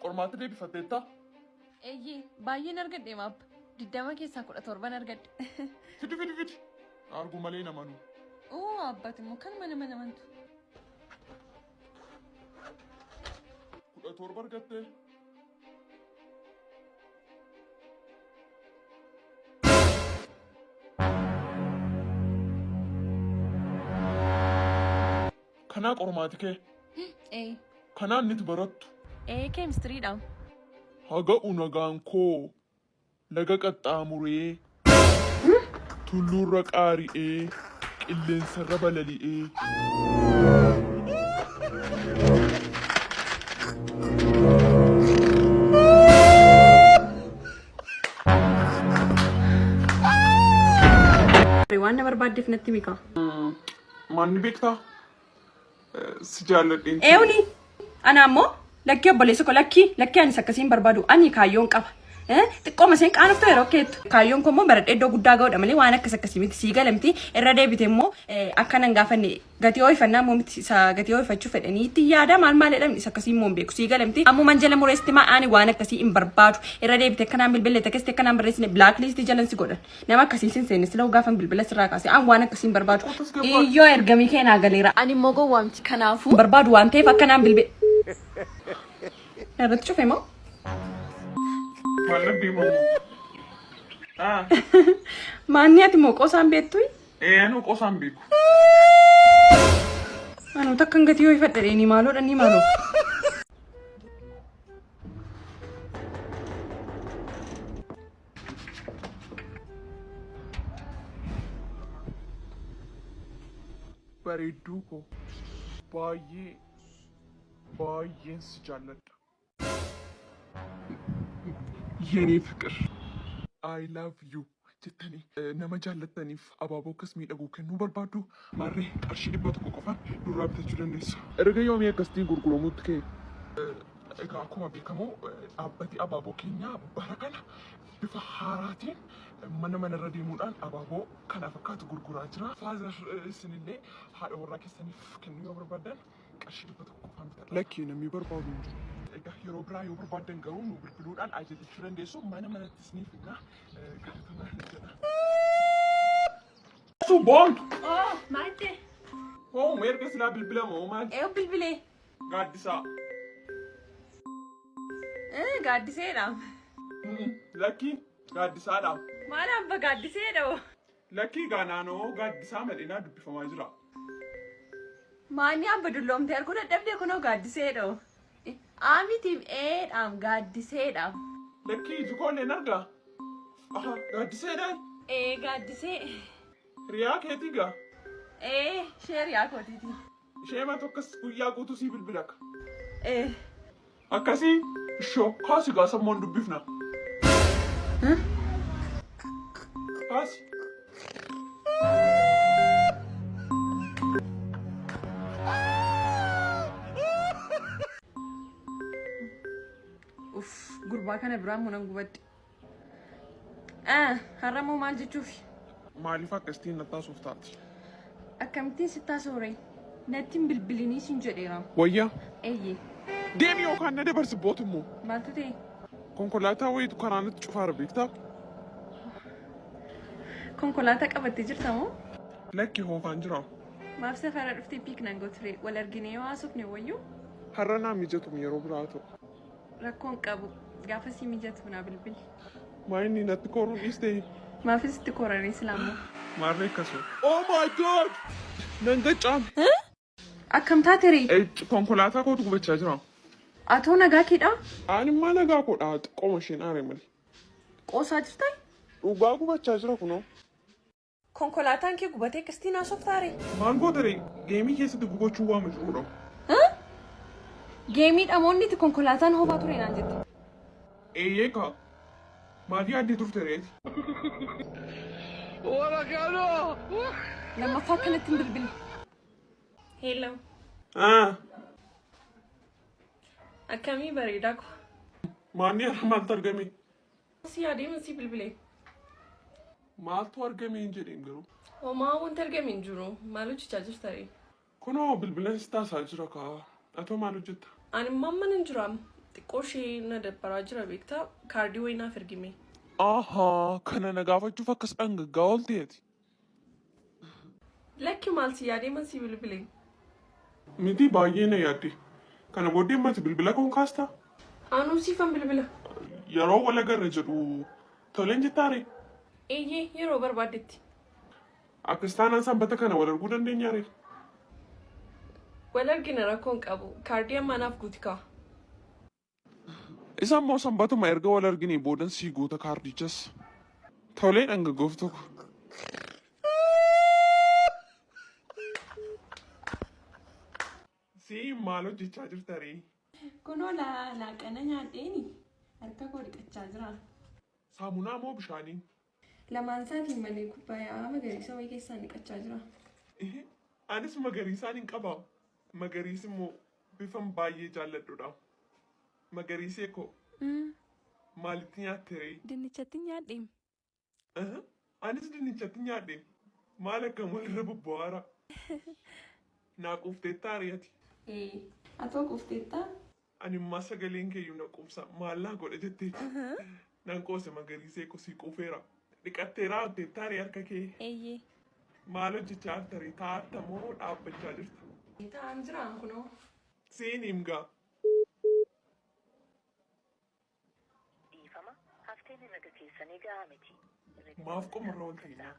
qormaata deebifatteetta? Eeyyee baay'een argadhe maap. Diddama keessaa 17 argadhe. Fidi. Argu malee namanu. Oo abbati immoo kan mana mantu. 17 argatte. Kana qormaati kee? Kanaan niti barattu? Chemistry-dha. Haga unagaan koo laga qaxxaamuree tulluurra qaari'ee qilleensarra balali'ee waan na barbaaddeef natti mika. Maanni beektaa? Si jaalladheen. Eewni ana ammoo lakkii obboleessa koo lakkii anis akkasiin barbaadu ani kaayyoon qaba. Xiqqooma seen qaanoftu yeroo keettu kaayyoon koo immoo baradhee iddoo guddaa ga'uudha malee waan akkasii miti sii galamti irra deebite immoo akkanan gaafanne gatii ho'ifannaa immoo miti gatii ho'ifachuu fedhanii itti yaada maal jedhamni isa akkasii immoo hin beeku sii galamti ammoo manjala mureessitti ani waan akkasii hin barbaadu irra deebite akkanaan bilbilee takkiste akkanaan barreessine black list jalan si godhan nama akkasii sin seenne sila gaafan bilbila sirraa kaase an waan akkasii hin barbaadu iyyoo ergamii keenaa galeera ani immoo gowwaamti kanaafuu barbaadu waan ta'eef akkanaan bilbile narratti cufe moo Maal bimu? Maanni ati moo qosaan beektu? Anu qosaan beeku. Anu takkan gatii ho'ifadhe ni maaloo. Bareedduu koo baay'een si jaalladha. Yeni fikir. I love you. Jettanii nama jaallattaniif abaaboo akkas miidhaguu kennuu barbaaddu marree qarshii 100 qofaan duraa bitachuu dandeessa. Erga yoomii akkasitiin gurguramutti kee egaa akkuma beekamu dhaabbati abaaboo keenyaa bara kana bifa haaraatiin manarra deemuudhaan abaaboo kana fakkaatu gurguraa jira. Faazar isinillee haadha warraa keessaniif kennuu yoo barbaadan qarshii 100 qofaan bitadha. Lakkii namni barbaadu hin jiru. Yeroo biraa yoo barbaadan garuu nu bilbiluudhaan ajajachuu dandeessu manatti isiniif finna galatamaa jedha. Suboon! Malte! Erga silaa bilbila moo maal? Bilbilee. Gaaddisaa. Gaaddiseedha. Lakkii gaaddisaadha. Maal abba gaaddiseedha? Lakkii naannoo gaaddisaa madinaa dubbifamaa jira. Maanni abba dulloomtee arguu dadhabdee kunoo gaaddiseedha. Aamiitiif gaaddiseedha. Lakkii jikoonneen argaa? Gaaddiseedha? Gaaddisee. Riyaa keetii gaa? Ishee riyaa kootiiti. Ishee mata akkas guyyaa guutuu sii bilbilaka? Akkasii ishoo kaasi gaa sammoon dubbifna. Kaasi. Gurbaa kana biraan munan gubadde. Har'ammoo maal jechuufi? Maaliif akkasitiin nattaasuuf taati? Akkamittiin si taasifame? Natti hin bilbilinii sin jedheera. Wayyaa? Eeyyee. Deemi yookaan na dabarsi bootimmoo. Maaltu ta'e? Konkolaataa wayiitu karaa natti cufaara beektaa? Konkolaataa qabattee jirta moo? Lakki hoofaan jira. Maaf safara dhuftee piiknaan gooture wal argine yoo haasofne wayyuu? Har'a naa mijatu yeroo biraa ta'u. Rakkoon qabu gaafa si mijatu naa bilbili. Maayinni natti koruun dhiistee? Maafis itti koraree silaamoo? Maarree akkasuma. Oh my god! Nan gachaame. Akkam taateree? Konkolaataa kootu gubachaa jira. Atoo nagaa keedha? Ani immoo nagaa koodha xiqqooma isheen aare malee. Qoosaa jirtan? Dhugaa gubachaa jira kunoo. Konkolaataan kee gubatee akkasitiin haasoftaare? Maal gootaree geemii keessatti gubachuu waa mashhuudha. Geemii dhamoonni itti konkolaataan hobaa ture naan jette. Eeyyee kaa. Maal yaaddee turte reeti? Lammaffaa akkanatti hin bilbile. Hello. Akkamii bareedaa ko. Maanni har'a maaltu argame? Si adeemu si bilbile. Maaltu argame hin jedheen garuu? Homaa wanti argame hin jiru. Maal hojjechaa jirtare? Kunoo bilbileen si taasaa jira kaa. Atoo maal hojjetta? Ani mamman hin jiru. Xiqqooshee na dabbaraa jira beektaa kaardii wayinaaf ergime. Ahaa, kana na gaafachuuf akkas dhangaggaa oolteeti. Lakki maal si yaadee man si bilbilee? Miti baay'ee na yaadde. Kana booddee mati bilbila kun kaastaa? Aanuu siifan bilbila. Yeroo wal agarra jedhu toleen jettaare. Eeyyee yeroo barbaaddetti. Akkas taanaan sanbata kana wal arguu dandeenyaare. Wal argina rakkoon qabu. Kaardii ammaanaaf guuti kaa. Isa immoo sanbatuma erga wal arginee boodan sii guuta kaardichas. Tolee dhangagoof tokko. Si maal hojjechaa jirtarii? Kunoo laaqana nyaadheeni harka koo dhiqachaa jira. Saamunaa moo bishaanii? Lamaan isaatiin malee kubbaayyaa magariisa wayii keessaan dhiqachaa jira. Anis magariisaan hin qaba. Magariisi immoo bifan baay'ee jaalladhudha. Magariisee koo maalitti nyaattere? Dinnichatti nyaadheem. Anis dinnichatti nyaadhe. Maal akkam walirra bobbo'aara? Naa quufteettaa ari'ati. Atoo quufteettaa? Ani immoo sagaleen keeyyuu na quubsa. Maallaa godha jetteeti. Nan qoose magariisee koo sii quufeera. Dhiqatteeraa hojjettaa ari harka kee. Eeyyee. Maal hojjechaa jirtari? Taa'atta moo dhaabbachaa jirta? Taa'an jiraan kunoo. Siin himgaa. Dhiifama hafteen irra keessanii gahaa miti. Maaf qomarra ol ta'inaa.